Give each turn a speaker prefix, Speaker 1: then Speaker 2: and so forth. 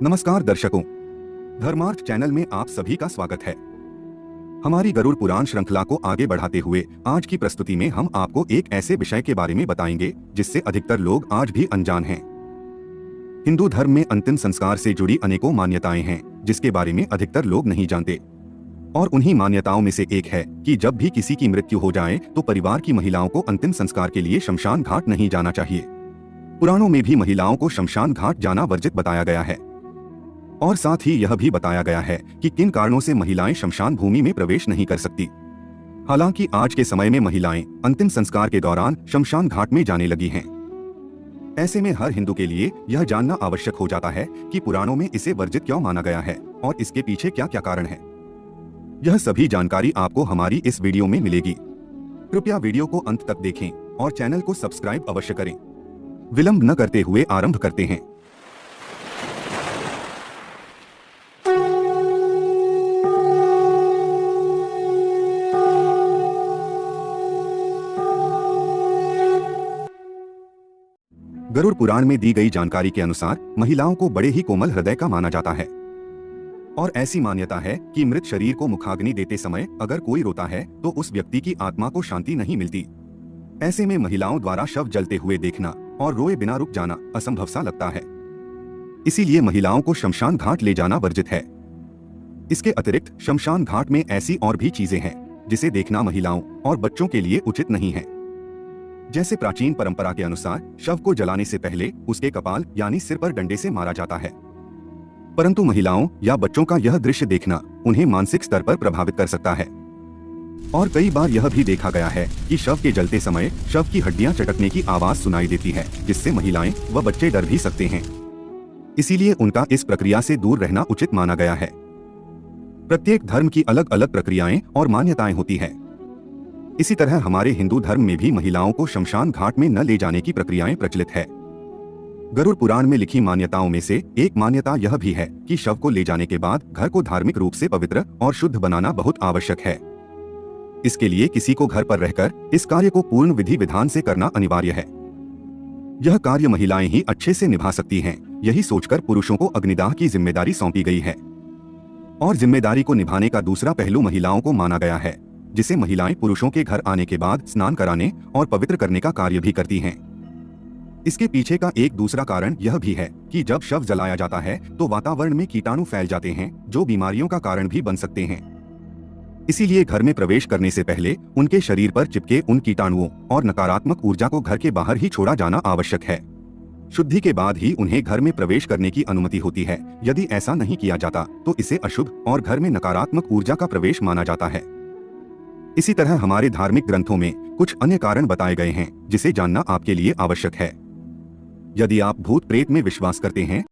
Speaker 1: नमस्कार दर्शकों, धर्मार्थ चैनल में आप सभी का स्वागत है। हमारी गरुड़ पुराण श्रृंखला को आगे बढ़ाते हुए आज की प्रस्तुति में हम आपको एक ऐसे विषय के बारे में बताएंगे जिससे अधिकतर लोग आज भी अनजान हैं। हिंदू धर्म में अंतिम संस्कार से जुड़ी अनेकों मान्यताएं हैं जिसके बारे में अधिकतर लोग नहीं जानते। और उन्हीं मान्यताओं में से एक है कि जब भी किसी की मृत्यु हो जाए तो परिवार की महिलाओं को अंतिम संस्कार के लिए शमशान घाट नहीं जाना चाहिए। पुराणों में भी महिलाओं को शमशान घाट जाना वर्जित बताया गया है और साथ ही यह भी बताया गया है कि किन कारणों से महिलाएं शमशान भूमि में प्रवेश नहीं कर सकती। हालांकि आज के समय में महिलाएं अंतिम संस्कार के दौरान शमशान घाट में जाने लगी हैं। ऐसे में हर हिंदू के लिए यह जानना आवश्यक हो जाता है कि पुराणों में इसे वर्जित क्यों माना गया है और इसके पीछे क्या क्या कारण है। यह सभी जानकारी आपको हमारी इस वीडियो में मिलेगी। कृपया वीडियो को अंत तक देखें और चैनल को सब्सक्राइब अवश्य करें। विलंब न करते हुए आरंभ करते हैं। गरुड़ पुराण में दी गई जानकारी के अनुसार महिलाओं को बड़े ही कोमल हृदय का माना जाता है और ऐसी मान्यता है कि मृत शरीर को मुखाग्नि देते समय अगर कोई रोता है तो उस व्यक्ति की आत्मा को शांति नहीं मिलती। ऐसे में महिलाओं द्वारा शव जलते हुए देखना और रोए बिना रुक जाना असंभव सा लगता है। इसीलिए महिलाओं को शमशान घाट ले जाना वर्जित है। इसके अतिरिक्त शमशान घाट में ऐसी और भी चीजें हैं जिसे देखना महिलाओं और बच्चों के लिए उचित नहीं है। जैसे प्राचीन परंपरा के अनुसार शव को जलाने से पहले उसके कपाल यानी सिर पर डंडे से मारा जाता है, परंतु महिलाओं या बच्चों का यह दृश्य देखना उन्हें मानसिक स्तर पर प्रभावित कर सकता है। और कई बार यह भी देखा गया है कि शव के जलते समय शव की हड्डियां चटकने की आवाज सुनाई देती है जिससे महिलाएं व बच्चे डर भी सकते हैं। इसीलिए उनका इस प्रक्रिया से दूर रहना उचित माना गया है। प्रत्येक धर्म की अलग अलग प्रक्रियाएं और मान्यताएं होती है। इसी तरह हमारे हिंदू धर्म में भी महिलाओं को शमशान घाट में न ले जाने की प्रक्रियाएं प्रचलित है। गरुड़ पुराण में लिखी मान्यताओं में से एक मान्यता यह भी है कि शव को ले जाने के बाद घर को धार्मिक रूप से पवित्र और शुद्ध बनाना बहुत आवश्यक है। इसके लिए किसी को घर पर रहकर इस कार्य को पूर्ण विधि विधान से करना अनिवार्य है। यह कार्य महिलाएं ही अच्छे से निभा सकती हैं, यही सोचकर पुरुषों को अग्निदाह की जिम्मेदारी सौंपी गई है। और जिम्मेदारी को निभाने का दूसरा पहलू महिलाओं को माना गया है, जिसे महिलाएं पुरुषों के घर आने के बाद स्नान कराने और पवित्र करने का कार्य भी करती हैं। इसके पीछे का एक दूसरा कारण यह भी है कि जब शव जलाया जाता है तो वातावरण में कीटाणु फैल जाते हैं जो बीमारियों का कारण भी बन सकते हैं। इसीलिए घर में प्रवेश करने से पहले उनके शरीर पर चिपके उन कीटाणुओं और नकारात्मक ऊर्जा को घर के बाहर ही छोड़ा जाना आवश्यक है। शुद्धि के बाद ही उन्हें घर में प्रवेश करने की अनुमति होती है। यदि ऐसा नहीं किया जाता तो इसे अशुभ और घर में नकारात्मक ऊर्जा का प्रवेश माना जाता है। इसी तरह हमारे धार्मिक ग्रंथों में कुछ अन्य कारण बताए गए हैं जिसे जानना आपके लिए आवश्यक है। यदि आप भूत प्रेत में विश्वास करते हैं